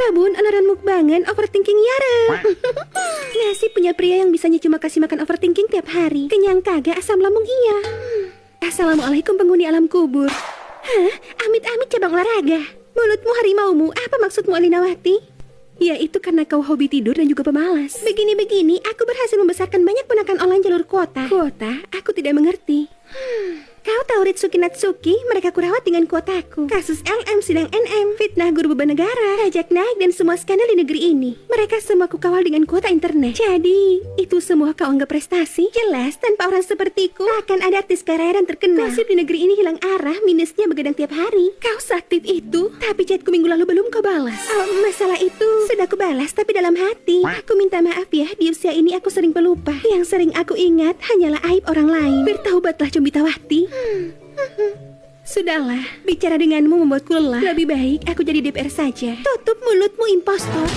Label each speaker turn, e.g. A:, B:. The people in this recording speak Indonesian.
A: Rabun, anaran mukbangan overthinking yara. Nasib punya pria yang bisanya cuma kasih makan overthinking tiap hari. Kenyang kagak asam lambung iya. Assalamualaikum penghuni alam kubur. Hah? Amit-amit cabang olahraga. Mulutmu harimaumu, apa maksudmu Alinawati? Ya itu karena kau hobi tidur dan juga pemalas. Begini-begini, aku berhasil membesarkan banyak ponakan online jalur kuota. Kuota? Aku tidak mengerti. Kau tahu Ritsuki Natsuki, mereka kurawat dengan kuotaku. Kasus LM sidang NM, fitnah guru beban negara, pajak naik dan semua skandal di negeri ini. Mereka semua kukawal dengan kuota internet. Jadi, itu semua kau anggap prestasi? Jelas, tanpa orang sepertiku, takkan ada artis kaya dan terkenal. Gosip di negeri ini hilang arah, minusnya begadang tiap hari. Kau seaktif itu, tapi chatku minggu lalu belum kau balas. Oh, masalah itu sudah aku balas, tapi dalam hati. Aku minta maaf ya, di usia ini aku sering pelupa. Yang sering aku ingat hanyalah aib orang lain. Bertaubatlah Combitawati. Sudahlah, bicara denganmu membuatku lelah. Lebih baik aku jadi DPR saja. Tutup mulutmu, impostor.